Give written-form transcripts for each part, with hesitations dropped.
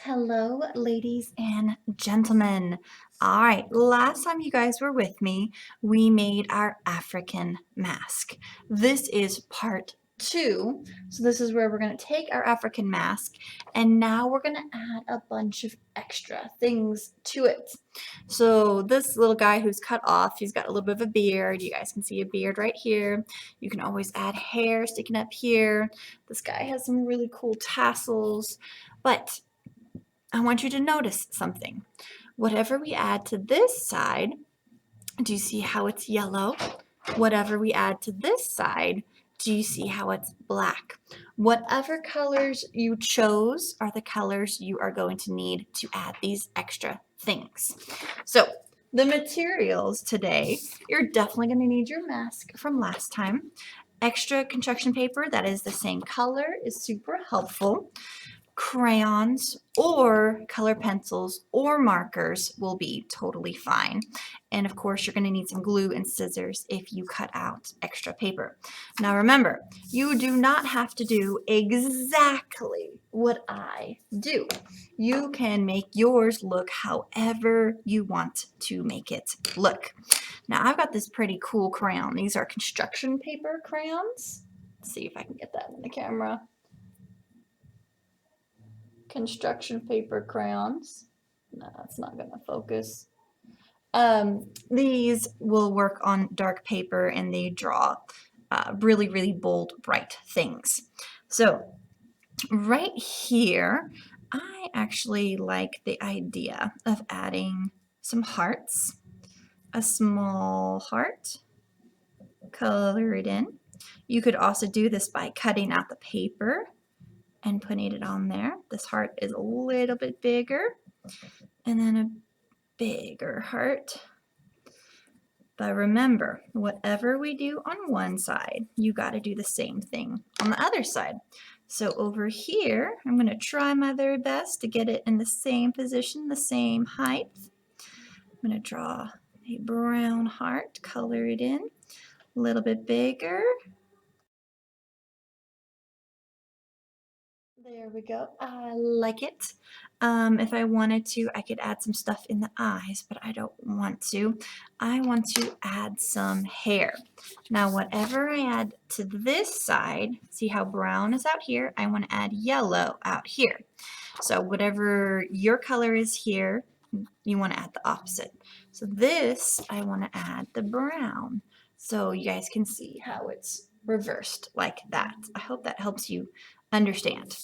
Hello, ladies and gentlemen. All right, last time you guys were with me, we made our African mask. This is part 2. So this is where we're going to take our African mask and now we're going to add a bunch of extra things to it. So this little guy who's cut off, he's got a little bit of a beard. You guys can see a beard right here. You can always add hair sticking up here. This guy has some really cool tassels, but I want you to notice something. Whatever we add to this side, do you see how it's yellow? Whatever we add to this side, do you see how it's black? Whatever colors you chose are the colors you are going to need to add these extra things. So the materials today, you're definitely going to need your mask from last time. Extra construction paper that is the same color is super helpful. Crayons or color pencils or markers will be totally fine. And of course, you're going to need some glue and scissors if you cut out extra paper. Now remember, you do not have to do exactly what I do. You can make yours look however you want to make it look. Now I've got this pretty cool crayon. These are construction paper crayons. Let's see if I can get that in the camera. Construction paper crayons. No, it's not going to focus. These will work on dark paper and they draw really, really bold, bright things. So right here, I actually like the idea of adding some hearts, a small heart, color it in. You could also do this by cutting out the paper and putting it on there. This heart is a little bit bigger, and then a bigger heart. But remember, whatever we do on one side, you got to do the same thing on the other side. So over here, I'm going to try my very best to get it in the same position, the same height. I'm going to draw a brown heart, color it in, a little bit bigger. There we go. I like it. If I wanted to, I could add some stuff in the eyes, but I don't want to. I want to add some hair. Now, whatever I add to this side, see how brown is out here? I want to add yellow out here. So whatever your color is here, you want to add the opposite. So this, I want to add the brown. So you guys can see how it's reversed like that. I hope that helps you understand.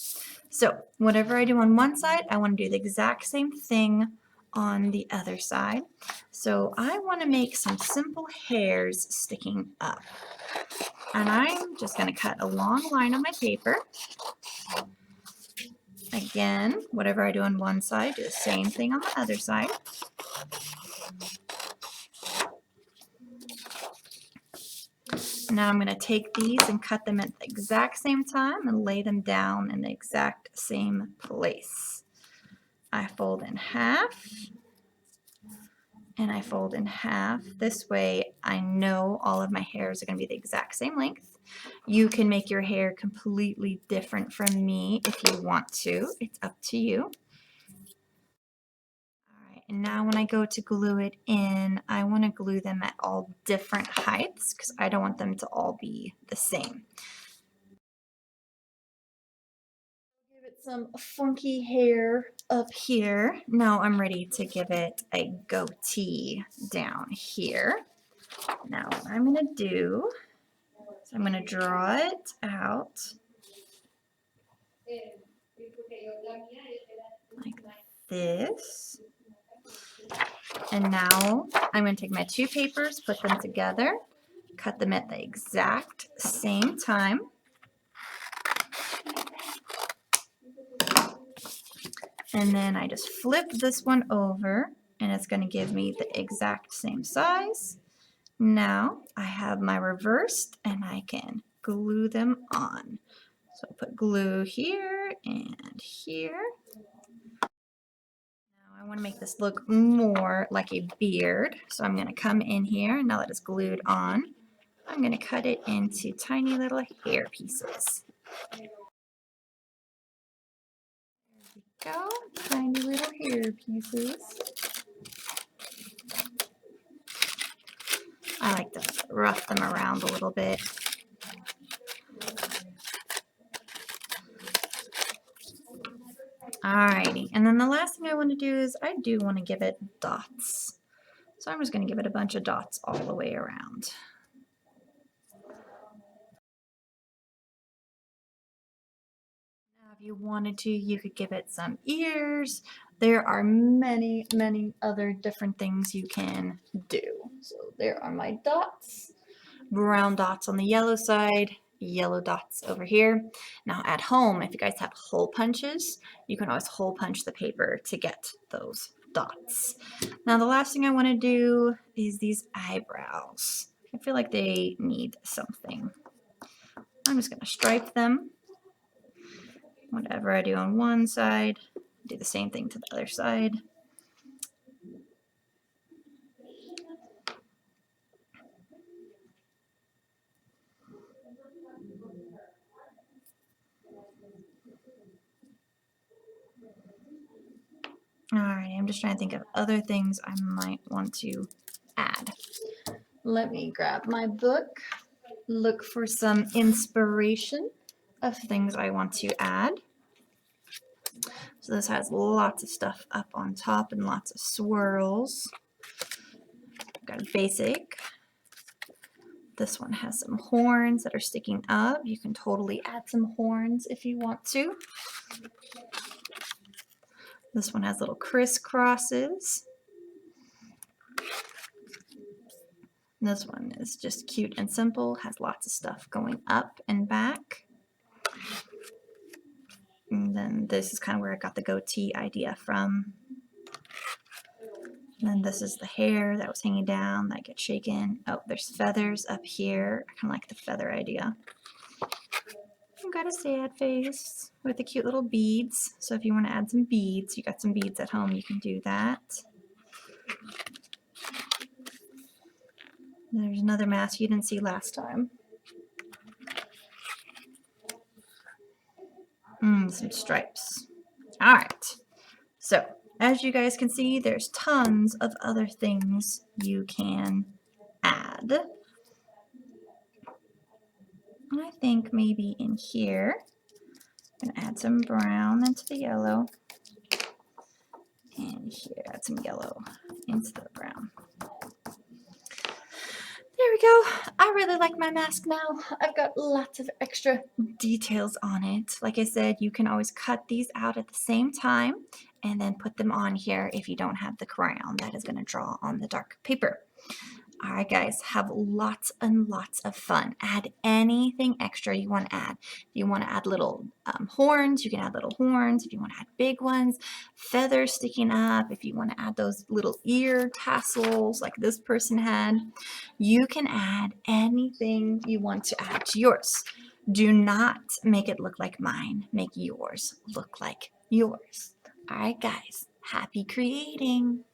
So whatever I do on one side, I want to do the exact same thing on the other side. So I want to make some simple hairs sticking up. And I'm just going to cut a long line on my paper. Again, whatever I do on one side, do the same thing on the other side. Now I'm going to take these and cut them at the exact same time and lay them down in the exact same place. I fold in half and I fold in half. This way I know all of my hairs are going to be the exact same length. You can make your hair completely different from me if you want to. It's up to you. And now when I go to glue it in, I want to glue them at all different heights because I don't want them to all be the same. Give it some funky hair up here. Now I'm ready to give it a goatee down here. Now what I'm going to do is I'm going to draw it out like this. And now I'm going to take my two papers, put them together, cut them at the exact same time. And then I just flip this one over and it's going to give me the exact same size. Now I have my reversed and I can glue them on. So I put glue here and here. I want to make this look more like a beard. So I'm going to come in here, now that it's glued on, I'm going to cut it into tiny little hair pieces. There we Go. Tiny little hair pieces. I like to rough them around a little bit. Alrighty, and then the last thing I want to do is I do want to give it dots. So I'm just going to give it a bunch of dots all the way around. Now, if you wanted to, you could give it some ears. There are many, many other different things you can do. So there are my dots. Brown dots on the yellow side, yellow dots over here. Now at home, if you guys have hole punches, you can always hole punch the paper to get those dots. Now the last thing I want to do is these eyebrows. I feel like they need something. I'm just going to stripe them. Whatever I do on one side, do the same thing to the other side. Alright, I'm just trying to think of other things I might want to add. Let me grab my book, look for some inspiration of things I want to add. So this has lots of stuff up on top and lots of swirls. I've got a basic. This one has some horns that are sticking up. You can totally add some horns if you want to. This one has little crisscrosses. This one is just cute and simple, has lots of stuff going up and back. And then this is kind of where I got the goatee idea from. And then this is the hair that was hanging down that gets shaken. Oh, there's feathers up here. I kind of like the feather idea. I've got a sad face with the cute little beads. So if you want to add some beads, you got some beads at home, you can do that. There's another mask you didn't see last time. Some stripes. All right. So as you guys can see, there's tons of other things you can add. And I think maybe in here, I'm gonna add some brown into the yellow. And here, add some yellow into the brown. There we go. I really like my mask now. I've got lots of extra details on it. Like I said, you can always cut these out at the same time and then put them on here if you don't have the crayon that is going to draw on the dark paper. All right, guys, have lots and lots of fun. Add anything extra you want to add. If you want to add little horns, you can add little horns. If you want to add big ones, feathers sticking up. If you want to add those little ear tassels like this person had, you can add anything you want to add to yours. Do not make it look like mine. Make yours look like yours. All right, guys, happy creating.